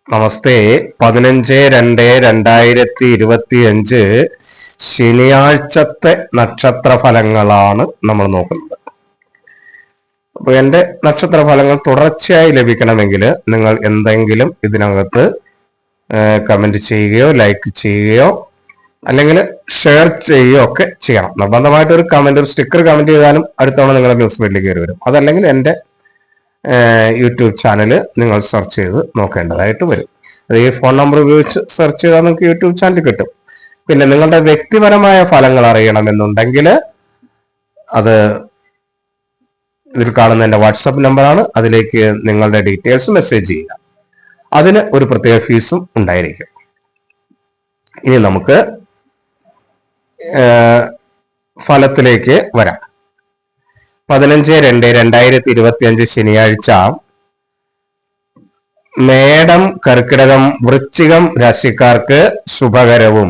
നമസ്തേ. 15/2/2025 ശനിയാഴ്ചത്തെ നക്ഷത്ര ഫലങ്ങളാണ് നമ്മൾ നോക്കുന്നത്. അപ്പൊ എന്റെ നക്ഷത്ര ഫലങ്ങൾ തുടർച്ചയായി ലഭിക്കണമെങ്കിൽ നിങ്ങൾ എന്തെങ്കിലും ഇതിനകത്ത് കമന്റ് ചെയ്യുകയോ ലൈക്ക് ചെയ്യുകയോ അല്ലെങ്കിൽ ഷെയർ ചെയ്യുകയോ ഒക്കെ ചെയ്യണം. നിർബന്ധമായിട്ട് ഒരു കമന്റ്, ഒരു സ്റ്റിക്കർ കമന്റ് ചെയ്താലും അടുത്തവണ നിങ്ങളുടെ ന്യൂസ് ഫീഡിൽ കയറി വരും. അതല്ലെങ്കിൽ എൻ്റെ യൂട്യൂബ് ചാനൽ നിങ്ങൾ സെർച്ച് ചെയ്ത് നോക്കേണ്ടതായിട്ട് വരും. അത് ഈ ഫോൺ നമ്പർ ഉപയോഗിച്ച് സെർച്ച് ചെയ്താൽ നിങ്ങൾക്ക് യൂട്യൂബ് ചാനൽ കിട്ടും. പിന്നെ നിങ്ങളുടെ വ്യക്തിപരമായ ഫലങ്ങൾ അറിയണമെന്നുണ്ടെങ്കിൽ അത് ഇതിൽ കാണുന്ന എൻ്റെ വാട്സപ്പ് നമ്പറാണ്. അതിലേക്ക് നിങ്ങളുടെ ഡീറ്റെയിൽസ് മെസ്സേജ് ചെയ്യുക. അതിന് ഒരു പ്രത്യേക ഫീസും ഉണ്ടായിരിക്കും. ഇനി നമുക്ക് ഫലത്തിലേക്ക് വരാം. 15/2/2025 ശനിയാഴ്ച മേടം, കർക്കിടകം, വൃശ്ചികം രാശിക്കാർക്ക് ശുഭകരവും,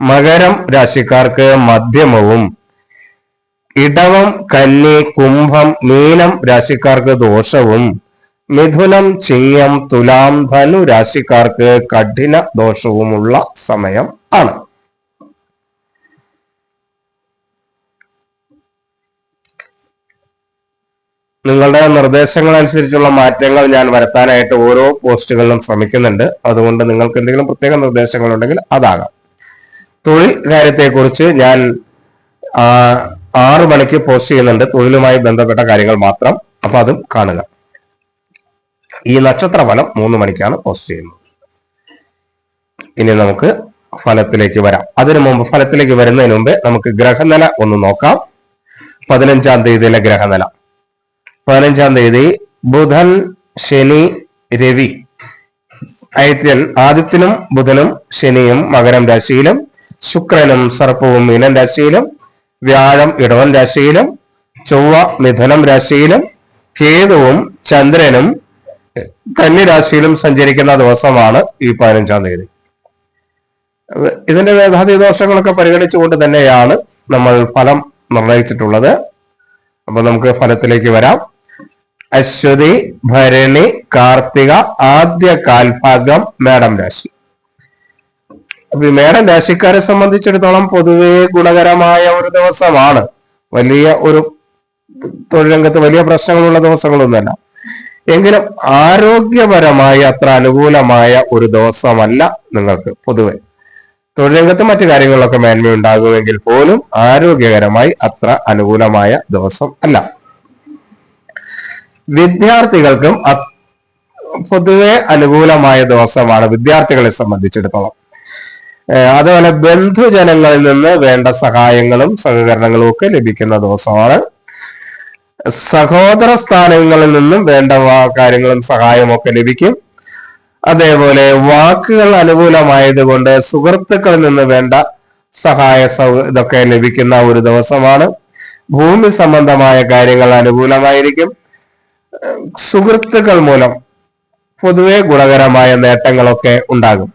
മകരം രാശിക്കാർക്ക് മധ്യമവും, ഇടവം, കന്നി, കുംഭം, മീനം രാശിക്കാർക്ക് ദോഷവും, മിഥുനം, ചിങ്ങം, തുലാം, ധനു രാശിക്കാർക്ക് കഠിന ദോഷവുമുള്ള സമയം ആണ്. നിങ്ങളുടെ നിർദ്ദേശങ്ങൾ അനുസരിച്ചുള്ള മാറ്റങ്ങൾ ഞാൻ വരുത്താനായിട്ട് ഓരോ പോസ്റ്റുകളിലും ശ്രമിക്കുന്നുണ്ട്. അതുകൊണ്ട് നിങ്ങൾക്ക് എന്തെങ്കിലും പ്രത്യേക നിർദ്ദേശങ്ങൾ ഉണ്ടെങ്കിൽ അതാകാം. തൊഴിൽ കാര്യത്തെക്കുറിച്ച് ഞാൻ 6 മണിക്ക് പോസ്റ്റ് ചെയ്യുന്നുണ്ട്, തൊഴിലുമായി ബന്ധപ്പെട്ട കാര്യങ്ങൾ മാത്രം. അപ്പൊ അതും കാണുക. ഈ നക്ഷത്ര ഫലം 3 മണിക്കാണ് പോസ്റ്റ് ചെയ്യുന്നത്. ഇനി നമുക്ക് ഫലത്തിലേക്ക് വരാം. ഫലത്തിലേക്ക് വരുന്നതിന് മുമ്പ് നമുക്ക് ഗ്രഹനില ഒന്ന് നോക്കാം. 15-ാം തീയതിയിലെ ഗ്രഹനില. 15-ാം തീയതി ബുധൻ, ശനി, രവി. ആദിത്യനും ബുധനും ശനിയും മകരം രാശിയിലും, ശുക്രനും സർപ്പവും മീനൻ രാശിയിലും, വ്യാഴം ഇടവൻ രാശിയിലും, ചൊവ്വ മിഥുനം രാശിയിലും, കേതുവും ചന്ദ്രനും കന്നി രാശിയിലും സഞ്ചരിക്കുന്ന ദിവസമാണ് ഈ 15-ാം തീയതി. ഇതിന്റെ വേദാതി ദോഷങ്ങളൊക്കെ പരിഗണിച്ചുകൊണ്ട് തന്നെയാണ് നമ്മൾ ഫലം നിർണയിച്ചിട്ടുള്ളത്. അപ്പൊ നമുക്ക് ഫലത്തിലേക്ക് വരാം. അശ്വതി, ഭരണി, കാർത്തിക ആദ്യ കാൽഭാഗം മേടം രാശി. അപ്പൊ ഈ മേടം രാശിക്കാരെ സംബന്ധിച്ചിടത്തോളം പൊതുവെ ഗുണകരമായ ഒരു ദിവസമാണ്. വലിയ ഒരു തൊഴിൽ രംഗത്ത് വലിയ പ്രശ്നങ്ങളുള്ള ദിവസങ്ങളൊന്നുമല്ല. എങ്കിലും ആരോഗ്യപരമായി അത്ര അനുകൂലമായ ഒരു ദിവസമല്ല നിങ്ങൾക്ക് പൊതുവെ. തൊഴിൽ രംഗത്ത് മറ്റു കാര്യങ്ങളിലൊക്കെ മേന്മയുണ്ടാകുമെങ്കിൽ പോലും ആരോഗ്യകരമായി അത്ര അനുകൂലമായ ദിവസം അല്ല. വിദ്യാർത്ഥികൾക്കും പൊതുവെ അനുകൂലമായ ദിവസമാണ് വിദ്യാർത്ഥികളെ സംബന്ധിച്ചിടത്തോളം. അതുപോലെ ബന്ധുജനങ്ങളിൽ നിന്ന് വേണ്ട സഹായങ്ങളും സഹകരണങ്ങളും ഒക്കെ ലഭിക്കുന്ന ദിവസമാണ്. സഹോദര സ്ഥാനങ്ങളിൽ നിന്നും വേണ്ട കാര്യങ്ങളും സഹായവും ഒക്കെ ലഭിക്കും. അതേപോലെ വാക്കുകൾ അനുകൂലമായതുകൊണ്ട് സുഹൃത്തുക്കളിൽ നിന്ന് വേണ്ട സഹായ ഇതൊക്കെ ലഭിക്കുന്ന ഒരു ദിവസമാണ്. ഭൂമി സംബന്ധമായ കാര്യങ്ങൾ അനുകൂലമായിരിക്കും. സുഹൃത്തുക്കൾ മൂലം പൊതുവെ ഗുണകരമായ നേട്ടങ്ങളൊക്കെ ഉണ്ടാകും.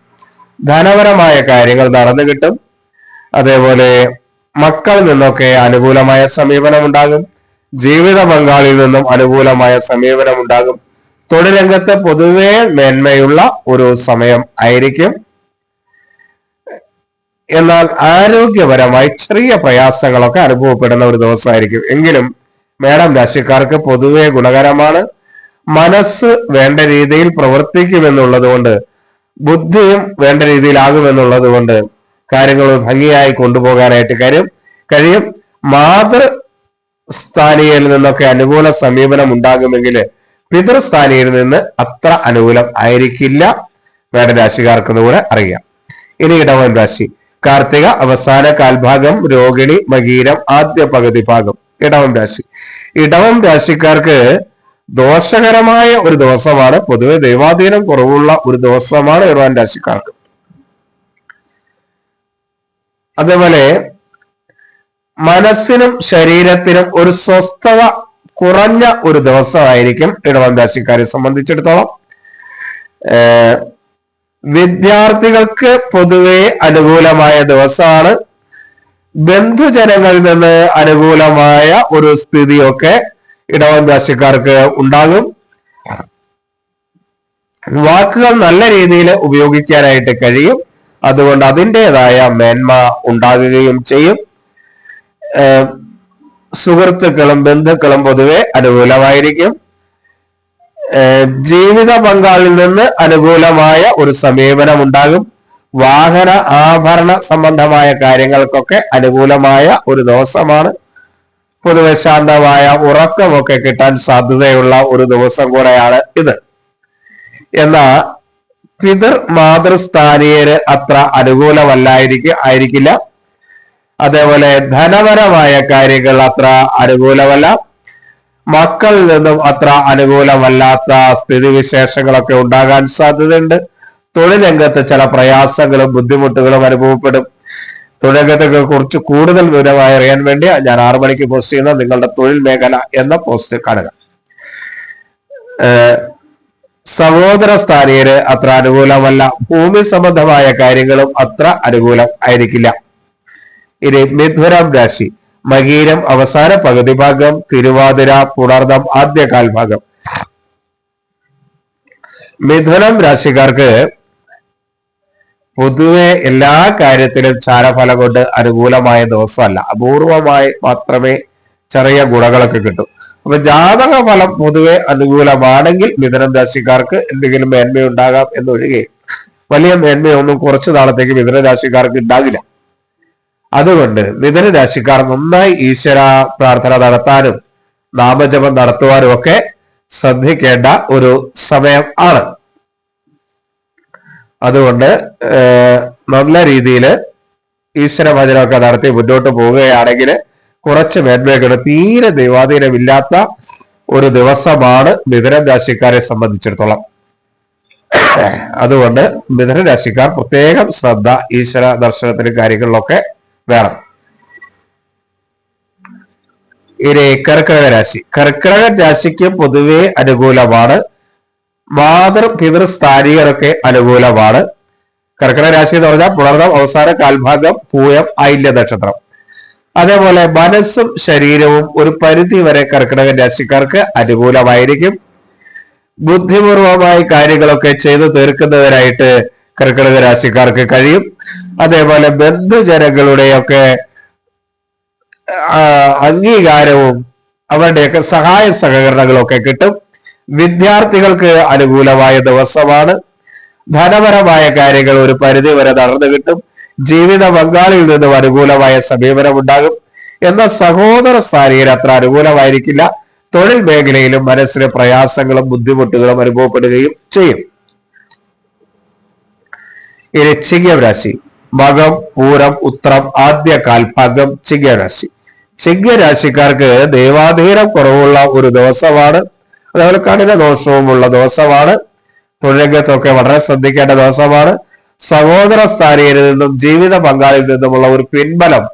ധനപരമായ കാര്യങ്ങൾ നടന്നു കിട്ടും. അതേപോലെ മക്കളിൽ നിന്നൊക്കെ അനുകൂലമായ സമീപനം ഉണ്ടാകും. ജീവിത പങ്കാളിയിൽ നിന്നും അനുകൂലമായ സമീപനം ഉണ്ടാകും. തൊഴിൽ രംഗത്ത് പൊതുവെ മേന്മയുള്ള ഒരു സമയം ആയിരിക്കും. എന്നാൽ ആരോഗ്യപരമായി ചെറിയ പ്രയാസങ്ങളൊക്കെ അനുഭവപ്പെടുന്ന ഒരു ദിവസമായിരിക്കും. എങ്കിലും മേടം രാശിക്കാർക്ക് പൊതുവെ ഗുണകരമാണ്. മനസ്സ് വേണ്ട രീതിയിൽ പ്രവർത്തിക്കുമെന്നുള്ളത് കൊണ്ട്, ബുദ്ധിയും വേണ്ട രീതിയിലാകുമെന്നുള്ളത് കൊണ്ട് കാര്യങ്ങൾ ഭംഗിയായി കൊണ്ടുപോകാനായിട്ട് കഴിയും. മാതൃസ്ഥാനീയയിൽ നിന്നൊക്കെ അനുകൂല സമീപനം ഉണ്ടാകുമെങ്കിൽ പിതൃസ്ഥാനീയിൽ നിന്ന് അത്ര അനുകൂലം ആയിരിക്കില്ല. മേടരാശിക്കാർക്കെന്ന് കൂടെ അറിയാം. ഇനി ഇടവൻ രാശി. കാർത്തിക അവസാന കാൽഭാഗം, രോഹിണി, മകീരം ആദ്യ പകുതി ഭാഗം. ഇടവം രാശിക്കാർക്ക് ദോഷകരമായ ഒരു ദിവസമാണ്. പൊതുവെ ദൈവാധീനം കുറവുള്ള ഒരു ദിവസമാണ് ഇടവൻ രാശിക്കാർക്ക്. അതേപോലെ മനസ്സിനും ശരീരത്തിനും ഒരു സ്വസ്ഥത കുറഞ്ഞ ഒരു ദിവസമായിരിക്കും ഇടവൻ രാശിക്കാരെ സംബന്ധിച്ചിടത്തോളം. വിദ്യാർത്ഥികൾക്ക് പൊതുവെ അനുകൂലമായ ദിവസമാണ്. ബന്ധുജനങ്ങളിൽ നിന്ന് അനുകൂലമായ ഒരു സ്ഥിതിയൊക്കെ ഇടവൻ രാശിക്കാർക്ക് ഉണ്ടാകും. വാക്കുകൾ നല്ല രീതിയിൽ ഉപയോഗിക്കാനായിട്ട് കഴിയും. അതുകൊണ്ട് അതിൻ്റെതായ മേന്മ ഉണ്ടാകുകയും ചെയ്യും. സുഹൃത്തുക്കളും ബന്ധുക്കളും പൊതുവെ അനുകൂലമായിരിക്കും. ജീവിത പങ്കാളിൽ നിന്ന് അനുകൂലമായ ഒരു സമീപനം ഉണ്ടാകും. വാഹന ആഭരണ സംബന്ധമായ കാര്യങ്ങൾക്കൊക്കെ അനുകൂലമായ ഒരു ദിവസമാണ്. പൊതുവെ ശാന്തമായ ഉറക്കമൊക്കെ കിട്ടാൻ സാധ്യതയുള്ള ഒരു ദിവസം കൂടെയാണ് ഇത്. എന്നാൽ പിതൃ മാതൃസ്ഥാനീയര് അത്ര ആയിരിക്കില്ല. അതേപോലെ ധനപരമായ കാര്യങ്ങൾ അത്ര അനുകൂലമല്ല. മക്കളിൽ നിന്നും അത്ര അനുകൂലമല്ലാത്ത സ്ഥിതിവിശേഷങ്ങളൊക്കെ ഉണ്ടാകാൻ സാധ്യതയുണ്ട്. തൊഴിൽ രംഗത്ത് ചില പ്രയാസങ്ങളും ബുദ്ധിമുട്ടുകളും അനുഭവപ്പെടും. തൊഴിൽ രംഗത്തെ കുറിച്ച് കൂടുതൽ വിവരമായി അറിയാൻ വേണ്ടി ഞാൻ 6 മണിക്ക് പോസ്റ്റ് ചെയ്യുന്ന നിങ്ങളുടെ തൊഴിൽ മേഖല എന്ന പോസ്റ്റ് കാണുക. സഹോദര സ്ഥാനീയര് അത്ര അനുകൂലമല്ല. ഭൂമി സംബന്ധമായ കാര്യങ്ങളും അത്ര അനുകൂലം ആയിരിക്കില്ല. ഇനി മിഥുനം രാശി, മകീരം അവസാന പകുതി ഭാഗം, തിരുവാതിര പുണർദം ആദ്യ കാൽഭാഗം. മിഥുനം രാശിക്കാർക്ക് പൊതുവെ എല്ലാ കാര്യത്തിലും ചാരഫലം കൊണ്ട് അനുകൂലമായ ദിവസമല്ല. അപൂർവമായി മാത്രമേ ചെറിയ ഗുണങ്ങളൊക്കെ കിട്ടും. അപ്പൊ ജാതക ഫലം പൊതുവെ അനുകൂലമാണെങ്കിൽ മിഥുനം രാശിക്കാർക്ക് എന്തെങ്കിലും മേന്മയുണ്ടാകാം എന്നൊഴികെ വലിയ മേന്മയൊന്നും കുറച്ചു നാളത്തേക്ക് മിഥുന രാശിക്കാർക്ക് ഉണ്ടാകില്ല. അതുകൊണ്ട് മിഥുന രാശിക്കാർ നന്നായി ഈശ്വര പ്രാർത്ഥന നടത്താനും നാമജപം നടത്തുവാനും ഒക്കെ ശ്രദ്ധിക്കേണ്ട ഒരു സമയം ആണ്. അതുകൊണ്ട് നല്ല രീതിയിൽ ഈശ്വര ഭജനമൊക്കെ നടത്തി മുന്നോട്ട് പോവുകയാണെങ്കിൽ കുറച്ച് മേന്മയൊക്കെ തീരെ ദൈവാധീനമില്ലാത്ത ഒരു ദിവസമാണ് മിഥുനം രാശിക്കാരെ സംബന്ധിച്ചിടത്തോളം. അതുകൊണ്ട് മിഥുന രാശിക്കാർ പ്രത്യേകം ശ്രദ്ധ ഈശ്വര ദർശനത്തിന് കാര്യങ്ങളിലൊക്കെ വേണം. ഇനി കർക്കിടക രാശി. കർക്കിടക രാശിക്ക് പൊതുവെ അനുകൂലമാണ്. പിതൃസ്ഥാനീയരൊക്കെ അനുകൂലമാണ്. കർക്കിടക രാശി എന്ന് പറഞ്ഞാൽ പുണർദം അവസാന കാൽഭാഗം, പൂയം ആയില്യ നക്ഷത്രം. അതേപോലെ മനസ്സും ശരീരവും ഒരു പരിധി വരെ കർക്കിടക രാശിക്കാർക്ക് അനുകൂലമായിരിക്കും. ബുദ്ധിപൂർവമായി കാര്യങ്ങളൊക്കെ ചെയ്തു തീർക്കുന്നവരായിട്ട് കർക്കിടക രാശിക്കാർക്ക് കഴിയും. അതേപോലെ ബന്ധുജനങ്ങളുടെയൊക്കെ അംഗീകാരവും അവരുടെയൊക്കെ സഹായ സഹകരണങ്ങളൊക്കെ കിട്ടും. വിദ്യാർത്ഥികൾക്ക് അനുകൂലമായ ദിവസമാണ്. ധനപരമായ കാര്യങ്ങൾ ഒരു പരിധി വരെ നടന്നു കിട്ടും. ജീവിത പങ്കാളിയിൽ നിന്നും അനുകൂലമായ സമീപനം ഉണ്ടാകും. എന്നാൽ സഹോദര സ്ഥാനീയർ അത്ര അനുകൂലമായിരിക്കില്ല. തൊഴിൽ മേഖലയിലും മനസ്സിന് പ്രയാസങ്ങളും ബുദ്ധിമുട്ടുകളും അനുഭവപ്പെടുകയും ചെയ്യും. ഇനി ചിങ്ങം രാശി. മകം, പൂരം, ഉത്രം ആദ്യ കാൽഭാഗം ചിങ്ങം രാശി. ചിങ്ങം രാശിക്കാർക്ക് ദൈവാധീനം കുറവുള്ള ഒരു ദിവസമാണ്. അതേപോലെ കഠിന ദോഷവുമുള്ള ദിവസമാണ്. തൊഴിൽ രംഗത്തൊക്കെ വളരെ ശ്രദ്ധിക്കേണ്ട ദിവസമാണ്. സഹോദര സ്ഥാനീയരിൽ നിന്നും ജീവിത പങ്കാളിയിൽ നിന്നുമുള്ള ഒരു പിൻബലം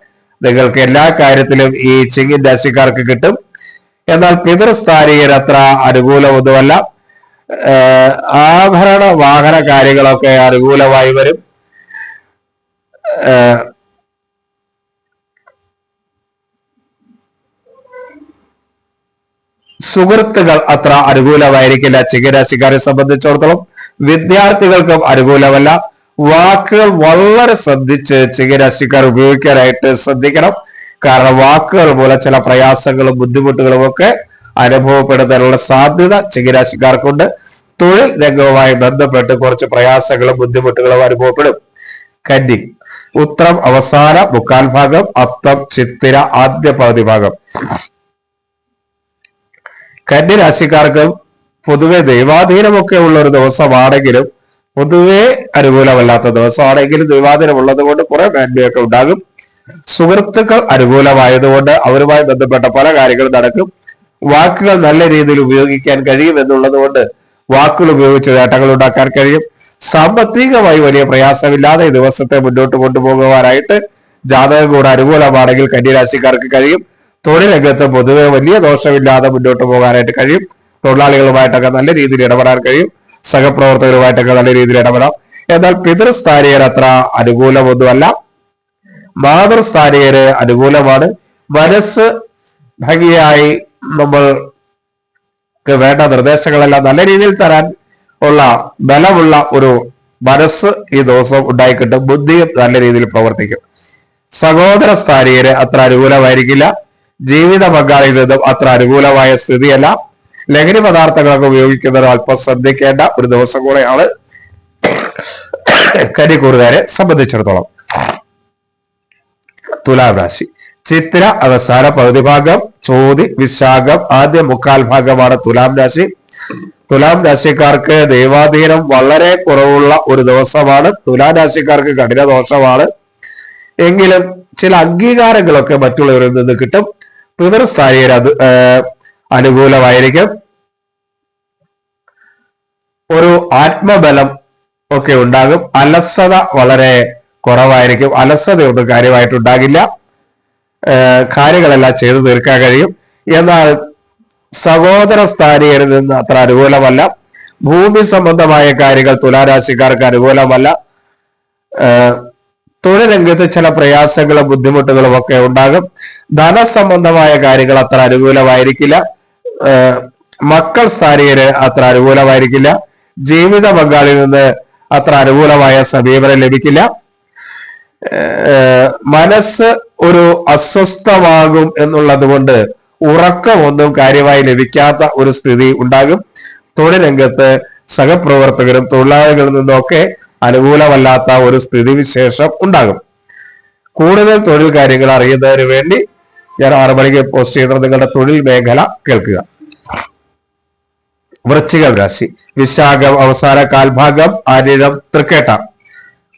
നിങ്ങൾക്ക് എല്ലാ കാര്യത്തിലും ഈ ചിങ്ങം രാശിക്കാർക്ക് കിട്ടും. എന്നാൽ പിതൃസ്ഥാനീയർ അത്ര അനുകൂലമൊന്നുമല്ല. ആഭരണ വാഹന കാര്യങ്ങളൊക്കെ അനുകൂലമായി വരും. സുഹൃത്തുക്കൾ അത്ര അനുകൂലമായിരിക്കില്ല ചിങ്ങരാശിക്കാരെ സംബന്ധിച്ചിടത്തോളം. വിദ്യാർത്ഥികൾക്കും അനുകൂലമല്ല. വാക്കുകൾ വളരെ ശ്രദ്ധിച്ച് ചിങ്ങരാശിക്കാർ ഉപയോഗിക്കാനായിട്ട് ശ്രദ്ധിക്കണം. കാരണം വാക്കുകൾ മൂലം ചില പ്രയാസങ്ങളും ബുദ്ധിമുട്ടുകളും ഒക്കെ അനുഭവപ്പെടുന്നതിനുള്ള സാധ്യത ചിങ്ങരാശിക്കാർക്കുണ്ട്. തൊഴിൽ രംഗവുമായി ബന്ധപ്പെട്ട് കുറച്ച് പ്രയാസങ്ങളും ബുദ്ധിമുട്ടുകളും അനുഭവപ്പെടും. കന്നി. ഉത്രം അവസാന മുക്കാൽ ഭാഗം, അത്തം ചിത്തിര ആദ്യ പകുതി ഭാഗം. കന്നി രാശിക്കാർക്ക് പൊതുവെ ദൈവാധീനമൊക്കെ ഉള്ള ഒരു ദിവസമാണെങ്കിലും പൊതുവെ അനുകൂലമല്ലാത്ത ദിവസമാണെങ്കിലും ദൈവാധീനം ഉള്ളത് കൊണ്ട് കുറെ മേന്മയൊക്കെ ഉണ്ടാകും. സുഹൃത്തുക്കൾ അനുകൂലമായതുകൊണ്ട് അവരുമായി ബന്ധപ്പെട്ട പല കാര്യങ്ങളും നടക്കും. വാക്കുകൾ നല്ല രീതിയിൽ ഉപയോഗിക്കാൻ കഴിയും എന്നുള്ളത് കൊണ്ട് വാക്കുകൾ ഉപയോഗിച്ച് നേട്ടങ്ങൾ ഉണ്ടാക്കാൻ കഴിയും. സാമ്പത്തികമായി വലിയ പ്രയാസമില്ലാതെ ഈ ദിവസത്തെ മുന്നോട്ട് കൊണ്ടുപോകുവാനായിട്ട് ജാതകം കൂടെ അനുകൂലമാണെങ്കിൽ കന്യരാശിക്കാർക്ക് കഴിയും. തൊഴിൽ രംഗത്ത് പൊതുവെ വലിയ ദോഷമില്ലാതെ മുന്നോട്ട് പോകാനായിട്ട് കഴിയും. തൊഴിലാളികളുമായിട്ടൊക്കെ നല്ല രീതിയിൽ ഇടപെടാൻ കഴിയും. സഹപ്രവർത്തകരുമായിട്ടൊക്കെ നല്ല രീതിയിൽ ഇടപെടാം. എന്നാൽ പിതൃസ്ഥാനീയർ അത്ര അനുകൂലമൊന്നുമല്ല. മാതൃസ്ഥാനീയര് അനുകൂലമാണ്. മനസ്സ് ഭംഗിയായി നമ്മൾക്ക് വേണ്ട നിർദ്ദേശങ്ങളെല്ലാം നല്ല രീതിയിൽ തരാൻ ഉള്ള ബലമുള്ള ഒരു മനസ്സ് ഈ ദിവസം ഉണ്ടായിക്കിട്ടും. ബുദ്ധിയും നല്ല രീതിയിൽ പ്രവർത്തിക്കും. സഹോദര സ്ഥാനീയര് അത്ര അനുകൂലമായിരിക്കില്ല. ജീവിത പങ്കാളിയിൽ നിന്നും അത്ര അനുകൂലമായ സ്ഥിതിയല്ല. ലഹരി പദാർത്ഥങ്ങളൊക്കെ ഉപയോഗിക്കുന്നവർ അല്പം ശ്രദ്ധിക്കേണ്ട ഒരു ദിവസം കൂടെയാണ് കന്നിക്കൂറുകാരെ സംബന്ധിച്ചിടത്തോളം. തുലാം രാശി ചിത്തിര അവസാന പകുതി ഭാഗം, ചോതി വിശാഖം ആദ്യ മുക്കാൽ ഭാഗമാണ് തുലാം രാശി. തുലാം രാശിക്കാർക്ക് ദൈവാധീനം വളരെ കുറവുള്ള ഒരു ദിവസമാണ്. തുലാം രാശിക്കാർക്ക് കഠിന ദോഷമാണ്. എങ്കിലും ചില അംഗീകാരങ്ങളൊക്കെ മറ്റുള്ളവരിൽ നിന്ന് കിട്ടും. പിതൃസ്ഥാനീയർ അത് അനുകൂലമായിരിക്കും. ഒരു ആത്മബലം ഒക്കെ ഉണ്ടാകും. അലസത വളരെ കുറവായിരിക്കും. അലസതയൊന്നും കാര്യമായിട്ടുണ്ടാകില്ല. കാര്യങ്ങളെല്ലാം ചെയ്തു തീർക്കാൻ കഴിയും. എന്നാൽ സഹോദര സ്ഥാനീയരിൽ നിന്ന് അത്ര അനുകൂലമല്ല. ഭൂമി സംബന്ധമായ കാര്യങ്ങൾ തുലാരാശിക്കാർക്ക് അനുകൂലമല്ല. തൊഴിൽ രംഗത്ത് ചില പ്രയാസങ്ങളും ബുദ്ധിമുട്ടുകളും ഒക്കെ ഉണ്ടാകും. ധനസംബന്ധമായ കാര്യങ്ങൾ അത്ര അനുകൂലമായിരിക്കില്ല. മക്കൾ സ്ഥാനീയര് അത്ര അനുകൂലമായിരിക്കില്ല. ജീവിത പങ്കാളിയിൽ നിന്ന് അത്ര അനുകൂലമായ സമീപനം ലഭിക്കില്ല. മനസ്സ് ഒരു അസ്വസ്ഥമാകും എന്നുള്ളത് കൊണ്ട് ഉറക്കമൊന്നും കാര്യമായി ലഭിക്കാത്ത ഒരു സ്ഥിതി ഉണ്ടാകും. തൊഴിൽ രംഗത്ത് സഹപ്രവർത്തകരും തൊഴിലാളികളിൽ നിന്നൊക്കെ അനുകൂലമല്ലാത്ത ഒരു സ്ഥിതിവിശേഷം ഉണ്ടാകും. കൂടുതൽ തൊഴിൽ കാര്യങ്ങൾ അറിയുന്നതിന് വേണ്ടി ഞാൻ 6 മണിക്ക് പോസ്റ്റ് ചെയ്യുന്ന നിങ്ങളുടെ തൊഴിൽ മേഖല കേൾക്കുക. വൃശ്ചികം രാശി വിശാഖം അവസാന കാൽഭാഗം ആര്യഴം തൃക്കേട്ട.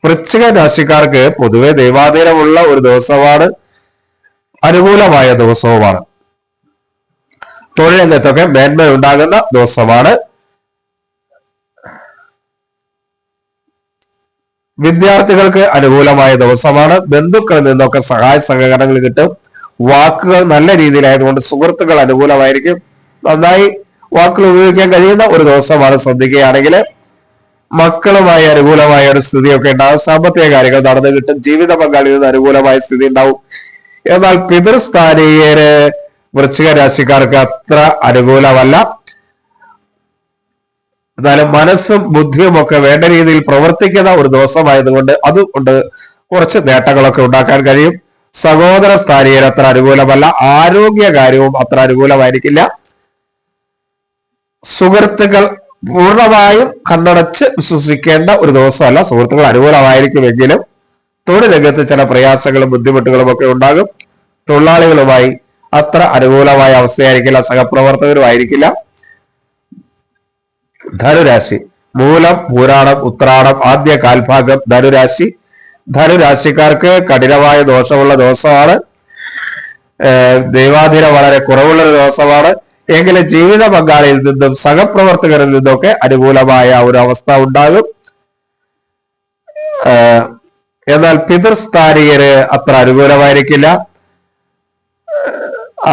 വൃശ്ചിക രാശിക്കാർക്ക് പൊതുവെ ദൈവാധീനമുള്ള ഒരു ദിവസമാണ്. അനുകൂലമായ ദിവസവുമാണ്. തൊഴിൽ രംഗത്തൊക്കെ മേന്മ ഉണ്ടാകുന്ന ദിവസമാണ്. വിദ്യാർത്ഥികൾക്ക് അനുകൂലമായ ദിവസമാണ്. ബന്ധുക്കളിൽ നിന്നൊക്കെ സഹായ സഹകരണങ്ങൾ കിട്ടും. വാക്കുകൾ നല്ല രീതിയിലായതുകൊണ്ട് സുഹൃത്തുക്കൾ അനുകൂലമായിരിക്കും. നന്നായി വാക്കുകൾ ഉപയോഗിക്കാൻ കഴിയുന്ന ഒരു ദിവസമാണ്. ശ്രദ്ധിക്കുകയാണെങ്കിൽ മക്കളുമായി അനുകൂലമായ ഒരു സ്ഥിതിയൊക്കെ ഉണ്ടാകും. സാമ്പത്തിക കാര്യങ്ങൾ നടന്നു കിട്ടും. ജീവിത പങ്കാളിയിൽ നിന്ന് അനുകൂലമായ സ്ഥിതി ഉണ്ടാവും. എന്നാൽ പിതൃസ്ഥാനീയര് വൃശ്ചിക രാശിക്കാർക്ക് അത്ര അനുകൂലമല്ല. എന്നാലും മനസ്സും ബുദ്ധിയും ഒക്കെ വേണ്ട രീതിയിൽ പ്രവർത്തിക്കുന്ന ഒരു ദിവസമായതുകൊണ്ട് അതുകൊണ്ട് കുറച്ച് നേട്ടങ്ങളൊക്കെ ഉണ്ടാക്കാൻ കഴിയും. സഹോദര സ്ഥാനീയർ അത്ര അനുകൂലമല്ല. ആരോഗ്യകാര്യവും അത്ര അനുകൂലമായിരിക്കില്ല. സുഹൃത്തുക്കൾ പൂർണ്ണമായും കണ്ണടച്ച് വിശ്വസിക്കേണ്ട ഒരു ദിവസമല്ല. സുഹൃത്തുക്കൾ അനുകൂലമായിരിക്കുമെങ്കിലും തൊഴിൽ രംഗത്ത് ചില പ്രയാസങ്ങളും ബുദ്ധിമുട്ടുകളും ഒക്കെ ഉണ്ടാകും. തൊഴിലാളികളുമായി അത്ര അനുകൂലമായ അവസ്ഥയായിരിക്കില്ല. സഹപ്രവർത്തകരും ആയിരിക്കില്ല. ധനുരാശി മൂലം പൂരാടം ഉത്രാടം ആദ്യ കാൽഭാഗം ധനുരാശി. ധനുരാശിക്കാർക്ക് കഠിനമായ ദോഷമുള്ള ദിവസമാണ്. ദൈവാധീനം വളരെ കുറവുള്ള ഒരു ദിവസമാണ്. എങ്കിലും ജീവിത പങ്കാളിയിൽ നിന്നും സഹപ്രവർത്തകരിൽ നിന്നൊക്കെ അനുകൂലമായ ഒരു അവസ്ഥ ഉണ്ടാകും. എന്നാൽ പിതൃസ്ഥാനീയര് അത്ര അനുകൂലമായിരിക്കില്ല.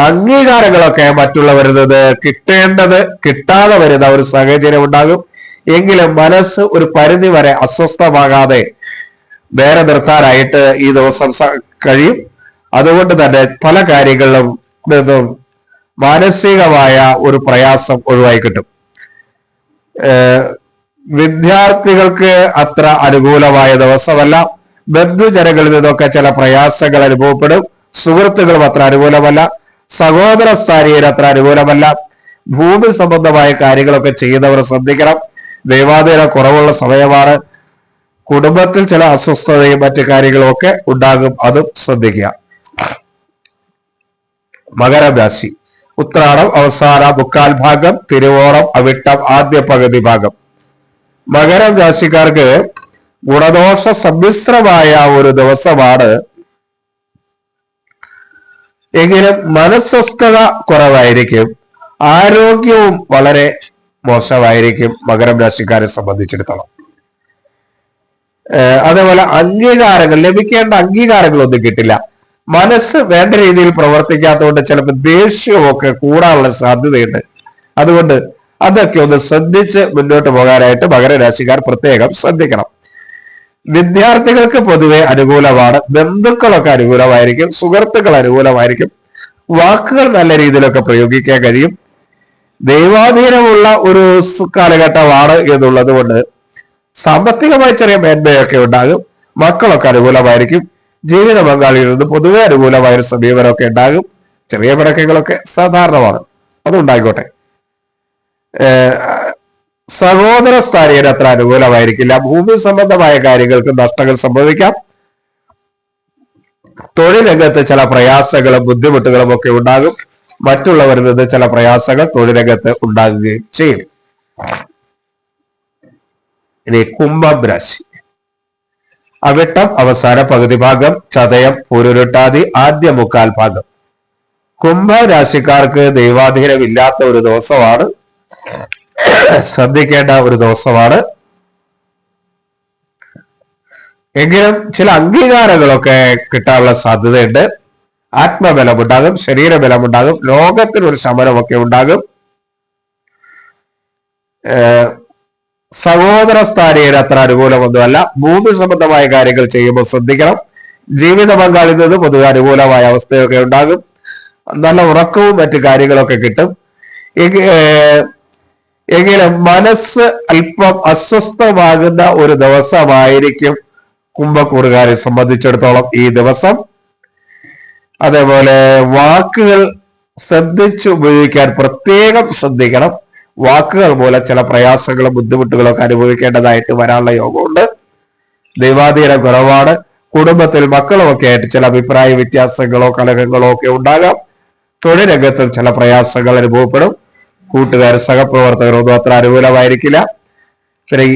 അംഗീകാരങ്ങളൊക്കെ മറ്റുള്ളവരിൽ നിന്ന് കിട്ടേണ്ടത് കിട്ടാതെ വരുന്ന ഒരു സാഹചര്യം ഉണ്ടാകും. എങ്കിലും മനസ്സ് ഒരു പരിധി വരെ അസ്വസ്ഥമാകാതെ നേരെ നിർത്താനായിട്ട് ഈ ദിവസം കഴിയും. അതുകൊണ്ട് തന്നെ പല കാര്യങ്ങളിലും നിന്നും മാനസികമായ ഒരു പ്രയാസം ഒഴിവായി കിട്ടും. വിദ്യാർത്ഥികൾക്ക് അത്ര അനുകൂലമായ ദിവസമല്ല. ബന്ധുജനങ്ങളിൽ നിന്നൊക്കെ ചില പ്രയാസങ്ങൾ അനുഭവപ്പെടും. സുഹൃത്തുക്കളും അത്ര അനുകൂലമല്ല. സഹോദര സ്ഥാനീയർ അത്ര അനുകൂലമല്ല. ഭൂമി സംബന്ധമായ കാര്യങ്ങളൊക്കെ ചെയ്യുന്നവർ ശ്രദ്ധിക്കണം. ദൈവാധീനം കുറവുള്ള സമയമാണ്. കുടുംബത്തിൽ ചില അസ്വസ്ഥതയും മറ്റു കാര്യങ്ങളും ഒക്കെ ഉണ്ടാകും. അതും ശ്രദ്ധിക്കുക. മകരം രാശി ഉത്രാടം അവസാന മുക്കാൽ ഭാഗം തിരുവോണം അവിട്ടം ആദ്യ പകുതി ഭാഗം. മകരം രാശിക്കാർക്ക് ഗുണദോഷ സമ്മിശ്രമായ ഒരു ദിവസമാണ്. എങ്കിലും മനസ്വസ്ഥത കുറവായിരിക്കും. ആരോഗ്യവും വളരെ മോശമായിരിക്കും മകരം രാശിക്കാരെ സംബന്ധിച്ചിടത്തോളം. അതേപോലെ അംഗീകാരങ്ങൾ ലഭിക്കേണ്ട അംഗീകാരങ്ങളൊന്നും കിട്ടില്ല. മനസ്സ് വേണ്ട രീതിയിൽ പ്രവർത്തിക്കാത്തതുകൊണ്ട് ചിലപ്പോൾ ദേഷ്യമൊക്കെ കൂടാനുള്ള സാധ്യതയുണ്ട്. അതുകൊണ്ട് അതൊക്കെ ഒന്ന് ശ്രദ്ധിച്ച് മുന്നോട്ട് പോകാനായിട്ട് മകരരാശിക്കാർ പ്രത്യേകം ശ്രദ്ധിക്കണം. വിദ്യാർത്ഥികൾക്ക് പൊതുവെ അനുകൂലമാണ്. ബന്ധുക്കളൊക്കെ അനുകൂലമായിരിക്കും. സുഹൃത്തുക്കൾ അനുകൂലമായിരിക്കും. വാക്കുകൾ നല്ല രീതിയിലൊക്കെ പ്രയോഗിക്കാൻ കഴിയും. ദൈവാധീനമുള്ള ഒരു കാലഘട്ടമാണ് എന്നുള്ളത് കൊണ്ട് സാമ്പത്തികമായി ചെറിയ മേന്മയൊക്കെ ഉണ്ടാകും. മക്കളൊക്കെ അനുകൂലമായിരിക്കും. ജീവിത പങ്കാളിയിൽ നിന്ന് പൊതുവെ അനുകൂലമായ ഒരു സമീപനമൊക്കെ ഉണ്ടാകും. ചെറിയ പിണക്കങ്ങളൊക്കെ സാധാരണമാണ്, അതുണ്ടായിക്കോട്ടെ. സഹോദര സ്ഥാനീയന് അത്ര അനുകൂലമായിരിക്കില്ല. ഭൂമി സംബന്ധമായ കാര്യങ്ങൾക്ക് നഷ്ടങ്ങൾ സംഭവിക്കാം. തൊഴിൽ രംഗത്ത് ചില പ്രയാസങ്ങളും ബുദ്ധിമുട്ടുകളും ഒക്കെ ഉണ്ടാകും. മറ്റുള്ളവരിൽ നിന്ന് ചില പ്രയാസങ്ങൾ തൊഴിൽ രംഗത്ത് ഉണ്ടാകുകയും ചെയ്യും. ഇനി കുംഭം രാശി. അവിട്ടം അവസാന പകുതി ഭാഗം, ചതയം പൂരുരുട്ടാതി ആദ്യ മുക്കാൽ ഭാഗം. കുംഭം രാശിക്കാർക്ക് ദൈവാധീനമില്ലാത്ത ഒരു ദിവസമാണ്, ശ്രദ്ധിക്കേണ്ട ഒരു ദിവസമാണ്. എങ്കിലും ചില അംഗീകാരങ്ങളൊക്കെ കിട്ടാനുള്ള സാധ്യതയുണ്ട്. ആത്മബലമുണ്ടാകും, ശരീരബലമുണ്ടാകും, ലോകത്തിനൊരു ശമനമൊക്കെ ഉണ്ടാകും. സഹോദര സ്ഥാനീയന് അത്ര അനുകൂലമൊന്നുമല്ല. ഭൂമി സംബന്ധമായ കാര്യങ്ങൾ ചെയ്യുമ്പോൾ ശ്രദ്ധിക്കണം. ജീവിത പങ്കാളിൽ നിന്ന് പൊതുവെ അനുകൂലമായ അവസ്ഥയൊക്കെ ഉണ്ടാകും. നല്ല ഉറക്കവും മറ്റു കാര്യങ്ങളൊക്കെ കിട്ടും. എങ്കിലും മനസ്സ് അല്പം അസ്വസ്ഥമാകുന്ന ഒരു ദിവസമായിരിക്കും കുംഭക്കൂറുകാരെ സംബന്ധിച്ചിടത്തോളം ഈ ദിവസം. അതേപോലെ വാക്കുകൾ ശ്രദ്ധിച്ച് ഉപയോഗിക്കാൻ പ്രത്യേകം ശ്രദ്ധിക്കണം. വാക്കുകൾ മൂലം ചില പ്രയാസങ്ങളും ബുദ്ധിമുട്ടുകളൊക്കെ അനുഭവിക്കേണ്ടതായിട്ട് വരാനുള്ള യോഗമുണ്ട്. ദൈവാധീന കുറവാണ്. കുടുംബത്തിൽ മക്കളുമൊക്കെ ആയിട്ട് ചില അഭിപ്രായ വ്യത്യാസങ്ങളോ കലഹങ്ങളോ ഒക്കെ ഉണ്ടാകാം. തൊഴിൽ രംഗത്തും ചില പ്രയാസങ്ങൾ അനുഭവപ്പെടും. കൂട്ടുകാർ സഹപ്രവർത്തകരൊന്നും അത്ര അനുകൂലമായിരിക്കില്ല. പിന്നെ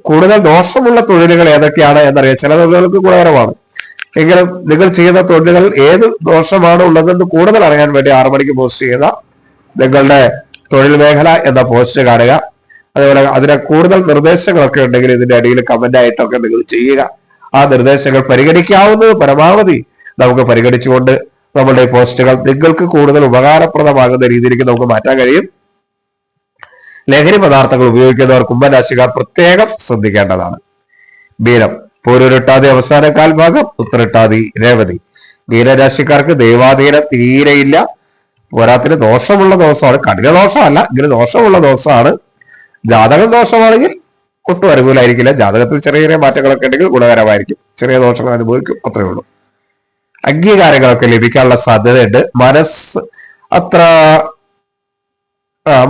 കൂടുതൽ ദോഷമുള്ള തൊഴിലുകൾ ഏതൊക്കെയാണ് എന്നറിയാം. ചില തൊഴിലുകൾക്ക് ഗുണകരമാണ്. എങ്കിലും നിങ്ങൾ ചെയ്യുന്ന തൊഴിലുകൾ ഏത് ദോഷമാണ് ഉള്ളതെന്ന് കൂടുതൽ അറിയാൻ വേണ്ടി 6 മണിക്ക് പോസ്റ്റ് ചെയ്ത നിങ്ങളുടെ തൊഴിൽ മേഖല എന്ന പോസ്റ്റ് കാണുക. അതുപോലെ അതിനെ കൂടുതൽ നിർദ്ദേശങ്ങളൊക്കെ ഉണ്ടെങ്കിൽ ഇതിന്റെ അടിയിൽ കമന്റ് ആയിട്ടൊക്കെ നിങ്ങൾ ചെയ്യുക. ആ നിർദ്ദേശങ്ങൾ പരിഗണിക്കാവുന്നത് പരമാവധി നമുക്ക് പരിഗണിച്ചുകൊണ്ട് നമ്മളുടെ പോസ്റ്റുകൾ നിങ്ങൾക്ക് കൂടുതൽ ഉപകാരപ്രദമാകുന്ന രീതിയിലേക്ക് നമുക്ക് മാറ്റാൻ കഴിയും. ലഹരി പദാർത്ഥങ്ങൾ ഉപയോഗിക്കുന്നവർ കുംഭരാശിക്കാർ പ്രത്യേകം ശ്രദ്ധിക്കേണ്ടതാണ്. മീനം പൂരുരുട്ടാതി അവസാന കാൽഭാഗം, ഉത്തരട്ടാതി രേവതി. മീനരാശിക്കാർക്ക് ദൈവാധീനം തീരെയില്ല. പോരാത്തിന് ദോഷമുള്ള ദിവസമാണ്. കഠിന ദോഷമല്ല, എങ്കിലും ദോഷമുള്ള ദിവസമാണ്. ജാതകം ദോഷമാണെങ്കിൽ ഒട്ടും അനുകൂലമായിരിക്കില്ല. ജാതകത്തിൽ ചെറിയ ചെറിയ മാറ്റങ്ങളൊക്കെ ഉണ്ടെങ്കിൽ ഗുണകരമായിരിക്കും. ചെറിയ ദോഷങ്ങൾ അനുഭവിക്കും, അത്രയേ ഉള്ളൂ. അംഗീകാരങ്ങളൊക്കെ ലഭിക്കാനുള്ള സാധ്യതയുണ്ട്.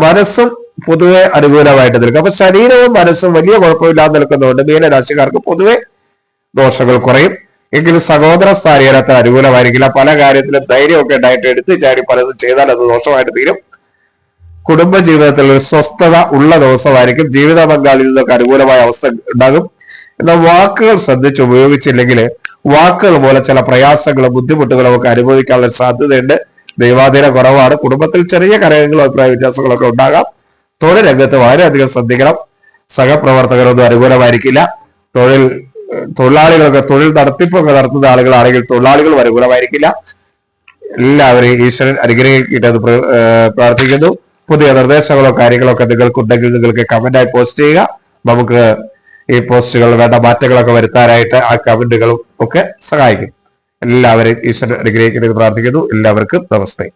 മനസ്സും പൊതുവെ അനുകൂലമായിട്ട് നിൽക്കും. അപ്പൊ ശരീരവും മനസ്സും വലിയ കുഴപ്പമില്ലാതെ നിൽക്കുന്നതുകൊണ്ട് മീനരാശിക്കാർക്ക് പൊതുവെ ദോഷങ്ങൾ കുറയും. എങ്കിലും സഹോദര സ്ഥാനീയനത്ര അനുകൂലമായിരിക്കില്ല. പല കാര്യത്തിലും ധൈര്യമൊക്കെ ഉണ്ടായിട്ട് എടുത്ത് ചാടി പലതും ചെയ്താൽ അത് ദോഷമായിട്ട് തീരും. കുടുംബ ജീവിതത്തിൽ ഒരു സ്വസ്ഥത ഉള്ള ദിവസമായിരിക്കും. ജീവിത പങ്കാളിയിൽ നിന്നൊക്കെ അനുകൂലമായ അവസ്ഥ ഉണ്ടാകും. എന്നാൽ വാക്കുകൾ ശ്രദ്ധിച്ച് ഉപയോഗിച്ചില്ലെങ്കിൽ വാക്കുകൾ പോലെ ചില പ്രയാസങ്ങളും ബുദ്ധിമുട്ടുകളും ഒക്കെ അനുഭവിക്കാനുള്ള സാധ്യതയുണ്ട്. ദൈവാധീനം കുറവാണ്. കുടുംബത്തിൽ ചെറിയ കലഹങ്ങളും അഭിപ്രായ വ്യത്യാസങ്ങളൊക്കെ ഉണ്ടാകാം. തൊഴിൽ രംഗത്ത് വളരെയധികം ശ്രദ്ധിക്കണം. സഹപ്രവർത്തകരൊന്നും അനുകൂലമായിരിക്കില്ല. തൊഴിലാളികളൊക്കെ തൊഴിൽ നടത്തിപ്പൊക്കെ നടത്തുന്ന ആളുകളാണെങ്കിൽ തൊഴിലാളികളും അനുകൂലമായിരിക്കില്ല. എല്ലാവരെയും ഈശ്വരൻ അനുഗ്രഹിക്കിട്ടെന്ന് പ്രാർത്ഥിക്കുന്നു. പുതിയ നിർദ്ദേശങ്ങളോ കാര്യങ്ങളൊക്കെ നിങ്ങൾക്കുണ്ടെങ്കിൽ നിങ്ങൾക്ക് കമന്റായി പോസ്റ്റ് ചെയ്യുക. നമുക്ക് ഈ പോസ്റ്റുകൾ വേണ്ട മാറ്റങ്ങളൊക്കെ വരുത്താനായിട്ട് ആ കമന്റുകളും ഒക്കെ സഹായിക്കും. എല്ലാവരെയും ഈശ്വരൻ അനുഗ്രഹിക്കട്ടെന്ന് പ്രാർത്ഥിക്കുന്നു. എല്ലാവർക്കും നമസ്തേ.